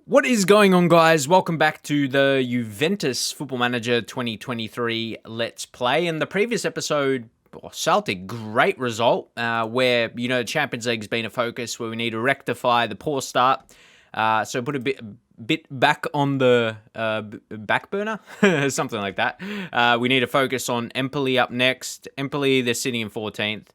What is going on, guys? Welcome back to the Juventus Football Manager 2023 Let's Play. In the previous episode, Celtic, great result where, the Champions League's been a focus where we need to rectify the poor start. So put a bit back on the back burner, something like that. We need to focus on Empoli up next. Empoli, they're sitting in 14th.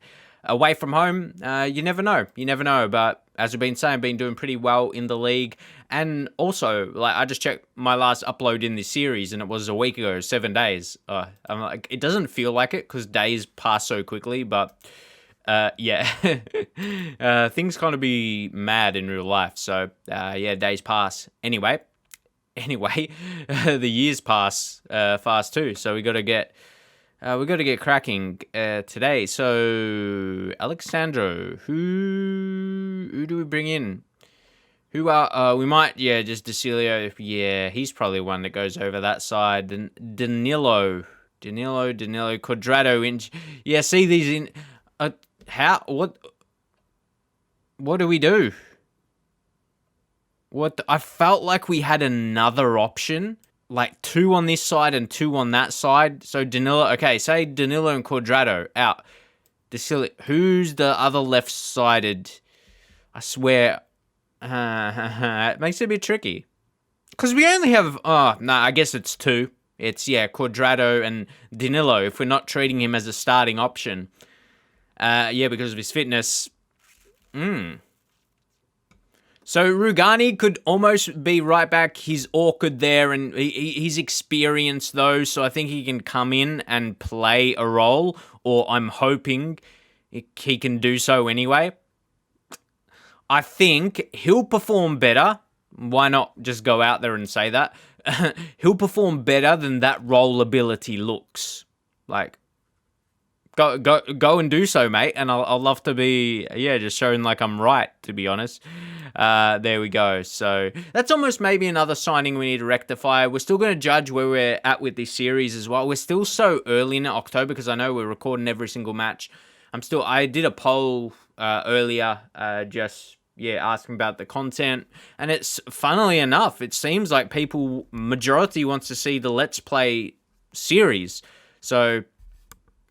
Away from home, you never know. You never know, but as we've been saying, been doing pretty well in the league. And also, I just checked my last upload in this series, and it was a week ago, 7 days. I'm like, it doesn't feel like it because days pass so quickly, but yeah, things kind of be mad in real life. So days pass. Anyway, the years pass fast too. So we got to get cracking today. So Alexandro, who do we bring in? We might, just Decilio. Yeah, he's probably one that goes over that side. Danilo, Quadrado. Yeah, see these in. What do we do? I felt like we had another option, like 2 on this side and 2 on that side. So Danilo, okay, say Danilo and Quadrado out. Decilio, who's the other left-sided? I swear. It makes it a bit tricky. Because we only have, I guess it's 2. It's, Quadrado and Danilo, if we're not treating him as a starting option. Because of his fitness. So Rugani could almost be right back. He's awkward there, and he's experienced, though, so I think he can come in and play a role, or I'm hoping he can do so anyway. I think he'll perform better. Why not just go out there and say that? He'll perform better than that role ability looks. Like, go and do so, mate. And I'll love to be, just showing like I'm right, to be honest. There we go. So that's almost maybe another signing we need to rectify. We're still going to judge where we're at with this series as well. We're still so early in October because I know we're recording every single match. I did a poll earlier, asking about the content, and it's funnily enough, it seems like majority wants to see the Let's Play series. So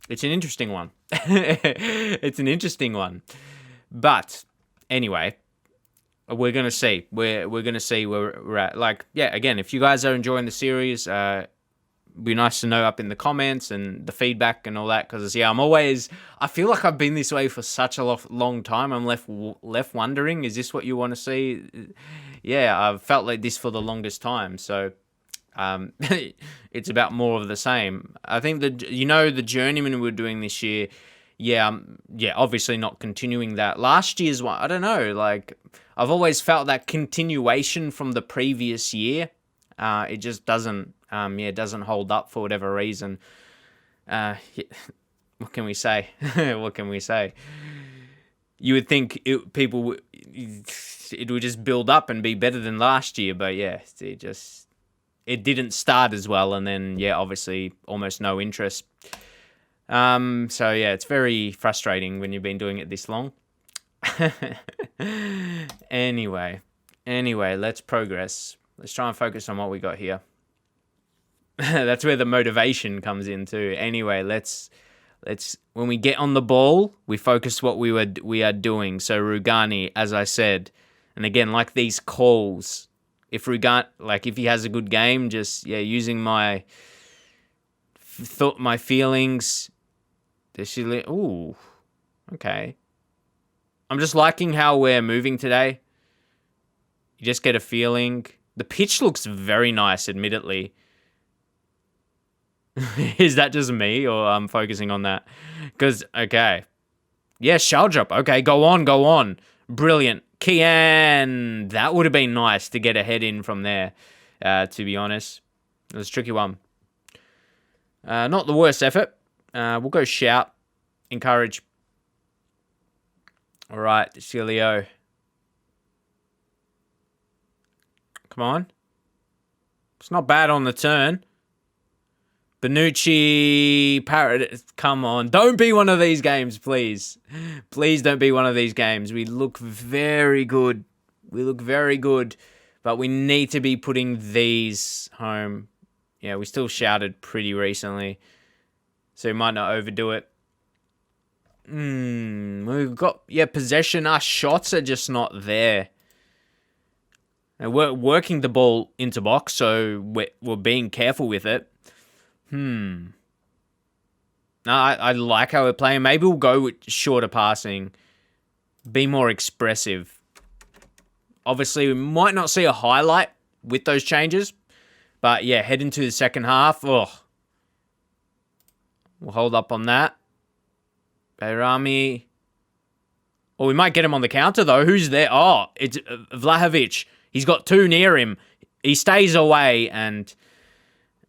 it's an interesting one. But anyway, we're gonna see. We're gonna see where we're at. Again, if you guys are enjoying the series, be nice to know up in the comments and the feedback and all that, because I feel like I've been this way for such a long time. I'm left wondering, is this what you want to see? I've felt like this for the longest time, so it's about more of the same. I think the journeyman we were doing this year, obviously not continuing that. Last year's one, I don't know, like I've always felt that continuation from the previous year, it just doesn't doesn't hold up for whatever reason. What can we say? You would think it would just build up and be better than last year, but it didn't start as well, and then obviously almost no interest. It's very frustrating when you've been doing it this long. Anyway, let's progress. Let's try and focus on what we got here. That's where the motivation comes in too. Anyway, let's when we get on the ball, we focus what we are doing. So Rugani, as I said, and again, like these calls, if he has a good game, just using my feelings. Ooh, okay. I'm just liking how we're moving today. You just get a feeling. The pitch looks very nice, admittedly. Is that just me, or I'm focusing on that? Because, okay. Yeah, Shaldrup. Okay, go on. Brilliant. Kian. That would have been nice to get a head in from there, to be honest. It was a tricky one. Not the worst effort. We'll go shout. Encourage. All right, Decilio. Come on. It's not bad on the turn. Bonucci, Parrot, come on. Don't be one of these games, please. Please don't be one of these games. We look very good. But we need to be putting these home. Yeah, we still shouted pretty recently, so we might not overdo it. We've got, possession. Our shots are just not there. And we're working the ball into box, so we're being careful with it. No, I like how we're playing. Maybe we'll go with shorter passing. Be more expressive. Obviously, we might not see a highlight with those changes. But yeah, head into the second half. We'll hold up on that. Bayrami. Oh, we might get him on the counter, though. Who's there? Oh, it's Vlahovic. He's got two near him. He stays away, and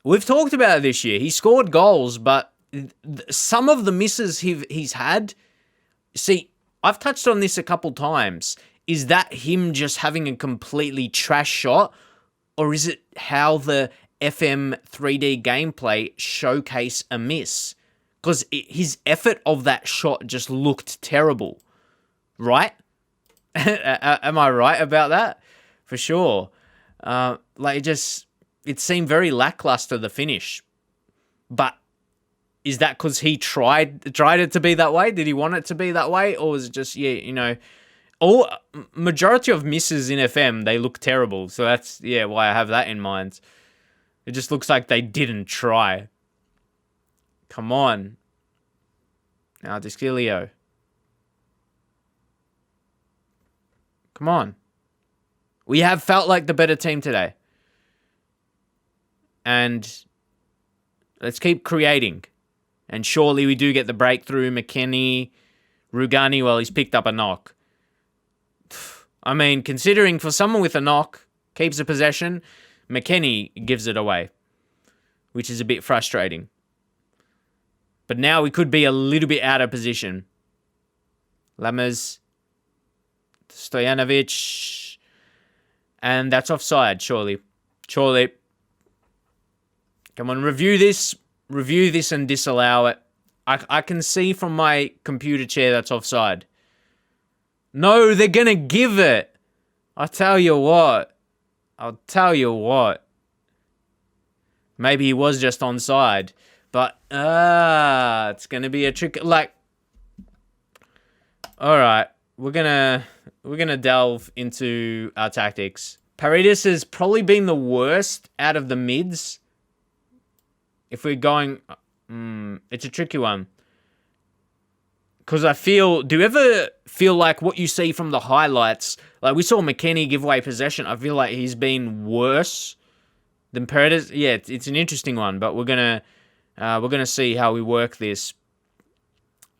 we've talked about it this year. He scored goals, but some of the misses he's had... See, I've touched on this a couple times. Is that him just having a completely trash shot? Or is it how the FM3D gameplay showcase a miss? Because his effort of that shot just looked terrible. Right? Am I right about that? For sure. It seemed very lackluster, the finish. But is that because he tried it to be that way? Did he want it to be that way? Or was it just, majority of misses in FM, they look terrible. So that's, why I have that in mind. It just looks like they didn't try. Come on. Now, Discilio. Come on. We have felt like the better team today. And let's keep creating. And surely we do get the breakthrough. McKennie, Rugani, well, he's picked up a knock. I mean, considering for someone with a knock, keeps the possession, McKennie gives it away, which is a bit frustrating. But now we could be a little bit out of position. Lammers, Stojanovic, and that's offside, surely. Surely. Come on, review this and disallow it. I can see from my computer chair that's offside. No, they're going to give it. I'll tell you what. Maybe he was just onside. But, it's going to be a trick. All right. We're going to delve into our tactics. Paredes has probably been the worst out of the mids. If we're going... it's a tricky one. Because do you ever feel like what you see from the highlights, like we saw McKennie give away possession, I feel like he's been worse than Paredes. Yeah, it's an interesting one, but we're gonna see how we work this.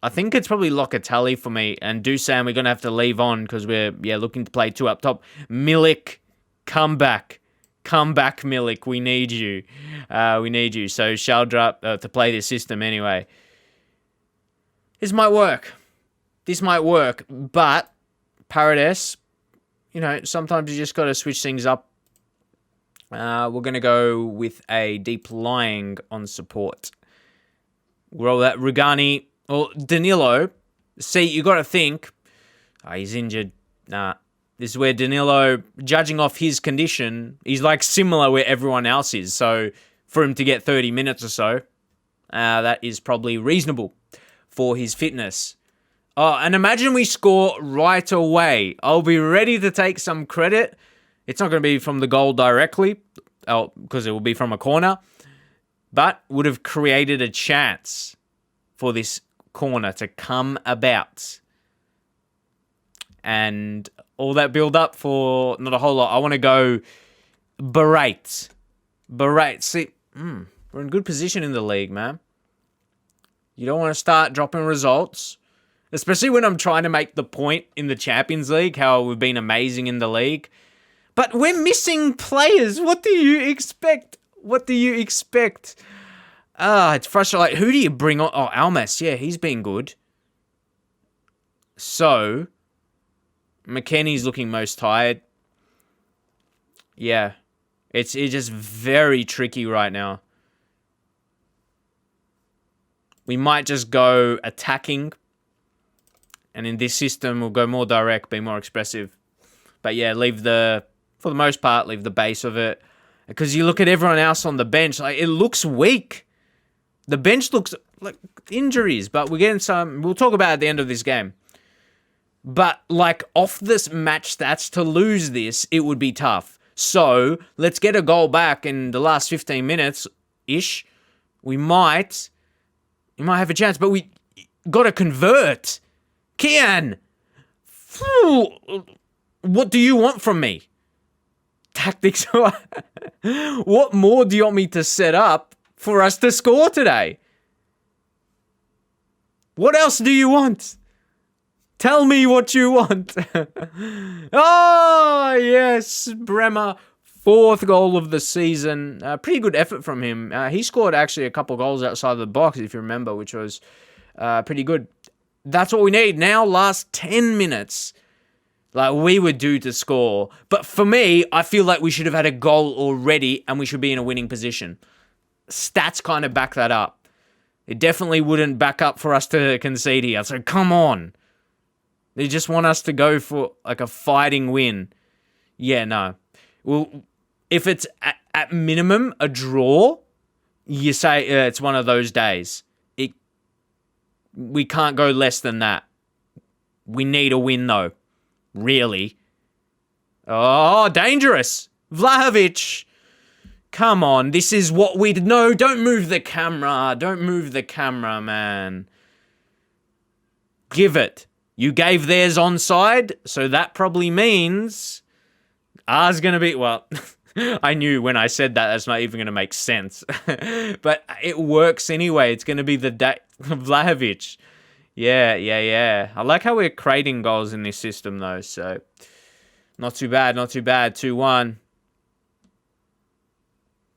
I think it's probably Locatelli for me, and Dusan we're gonna have to leave on because we're looking to play two up top. Milik, come back. Come back, Milik. We need you. So Shaldra to play this system anyway. This might work. But Paredes, sometimes you just got to switch things up. We're going to go with a deep lying on support. Roll that. Rugani or Danilo. See, you got to think. He's injured. Nah. This is where Danilo, judging off his condition, he's similar where everyone else is. So for him to get 30 minutes or so, that is probably reasonable for his fitness. Oh, and imagine we score right away. I'll be ready to take some credit. It's not going to be from the goal directly, because it will be from a corner, but would have created a chance for this corner to come about. And all that build up for not a whole lot. I want to go berate. See, we're in good position in the league, man. You don't want to start dropping results, especially when I'm trying to make the point in the Champions League, how we've been amazing in the league. But we're missing players. What do you expect? It's frustrating. Who do you bring on? Oh, Almas. Yeah, he's been good. So, McKennie's looking most tired. Yeah. It's just very tricky right now. We might just go attacking. And in this system, we'll go more direct, be more expressive. But yeah, leave the for the most part, leave the base of it. Because you look at everyone else on the bench, like, it looks weak. The bench looks like injuries, but we're getting some. We'll talk about it at the end of this game. But, like, off this match stats, to lose this, it would be tough. So, let's get a goal back in the last 15 minutes-ish. We might have a chance, but we got to convert. Kian! What do you want from me? Tactics. What more do you want me to set up for us to score today? What else do you want? Tell me what you want. Oh, yes, Bremer. 4th goal of the season. Pretty good effort from him. He scored actually a couple goals outside of the box, if you remember, which was pretty good. That's what we need. Now, last 10 minutes. Like, we were due to score. But for me, I feel like we should have had a goal already and we should be in a winning position. Stats kind of back that up. It definitely wouldn't back up for us to concede here. So, come on. They just want us to go for, like, a fighting win. Yeah, no. Well, if it's at minimum a draw, you say it's one of those days. We can't go less than that. We need a win, though. Really? Oh, dangerous. Vlahovic. Come on. This is what we'd know. Don't move the camera. Don't move the camera, man. Give it. You gave theirs onside, so that probably means ours going to be... Well, I knew when I said that that's not even going to make sense. But it works anyway. It's going to be the Vlahovic. Yeah. I like how we're creating goals in this system, though. So, not too bad. 2-1.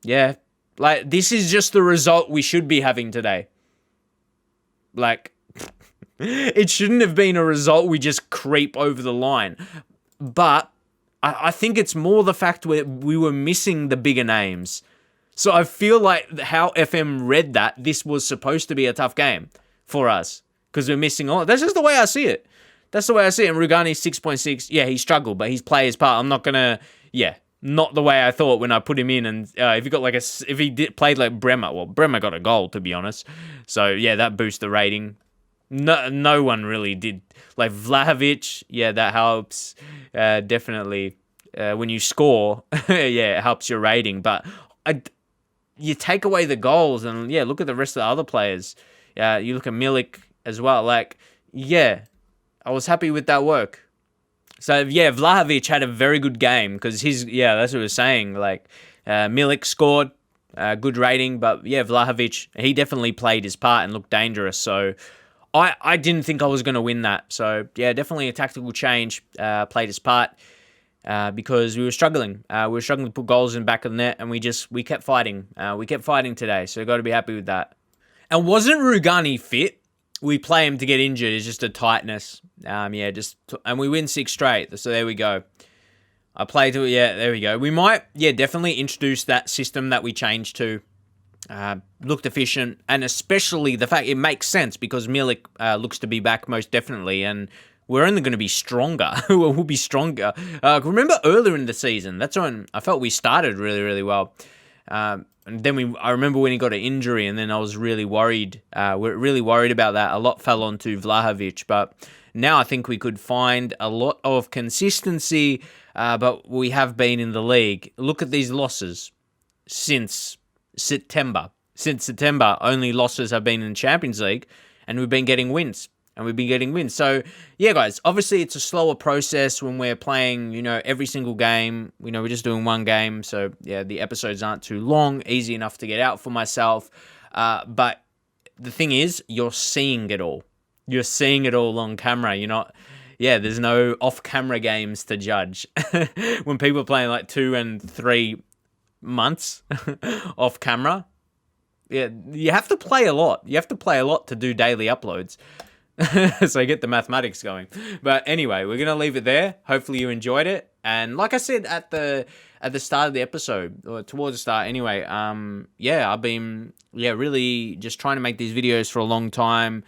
Yeah. Like, this is just the result we should be having today. Like, it shouldn't have been a result we just creep over the line. But I think it's more the fact where we were missing the bigger names. So I feel like how FM read that, this was supposed to be a tough game for us. Because we're missing all. That's just the way I see it. That's the way I see it. And Rugani 6.6, yeah, he struggled, but he's played his part. I'm not going to, not the way I thought when I put him in. And if he got if he played like Bremer, well, Bremer got a goal, to be honest. So, yeah, that boosts the rating. No one really did. Like Vlahovic, yeah, that helps. Definitely. When you score, yeah, it helps your rating. But you take away the goals and, yeah, look at the rest of the other players. You look at Milik as well. Like, yeah, I was happy with that work. So, yeah, Vlahovic had a very good game because that's what I was saying. Like, Milik scored, good rating. But, yeah, Vlahovic, he definitely played his part and looked dangerous. So, I didn't think I was going to win that. So, yeah, definitely a tactical change, played his part because we were struggling. We were struggling to put goals in the back of the net, and we kept fighting. We kept fighting today, so got to be happy with that. And wasn't Rugani fit? We play him to get injured. It's just a tightness. And we win 6 straight. So there we go. There we go. We might, definitely introduce that system that we changed to. Looked efficient, and especially the fact it makes sense because Milik looks to be back most definitely, and we're only going to be stronger. We'll be stronger. Remember earlier in the season, that's when I felt we started really, really well. And then I remember when he got an injury, and then I was really worried. We're really worried about that. A lot fell onto Vlahovic, but now I think we could find a lot of consistency, but we have been in the league. Look at these losses since September. Since September, only losses have been in the Champions League, and we've been getting wins. So, yeah, guys, obviously it's a slower process when we're playing, every single game. We're just doing one game. So, yeah, the episodes aren't too long, easy enough to get out for myself. But the thing is, you're seeing it all. You're seeing it all on camera. There's no off-camera games to judge. When people are playing like 2 and 3 months off camera, yeah, you have to play a lot. You have to play a lot to do daily uploads. So get the mathematics going. But anyway, we're going to leave it there. Hopefully you enjoyed it. And like I said at the start of the episode, or towards the start anyway, I've been really just trying to make these videos for a long time.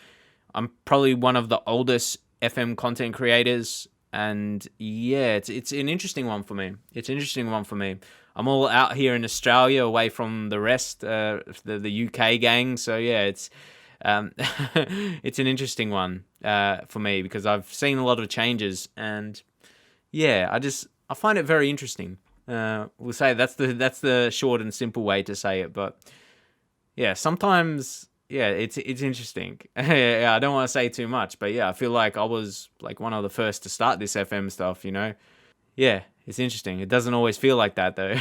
I'm probably one of the oldest FM content creators And yeah, it's an interesting one for me. It's an interesting one for me. I'm all out here in Australia, away from the rest, the UK gang. So yeah, it's it's an interesting one for me because I've seen a lot of changes, and yeah, I find it very interesting. We'll say that's the short and simple way to say it, but yeah, sometimes yeah, it's interesting. Yeah, I don't want to say too much, but yeah, I feel like I was like one of the first to start this FM stuff, you know. Yeah, it's interesting. It doesn't always feel like that though.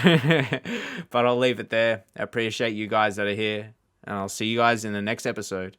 But I'll leave it there. I appreciate you guys that are here, and I'll see you guys in the next episode.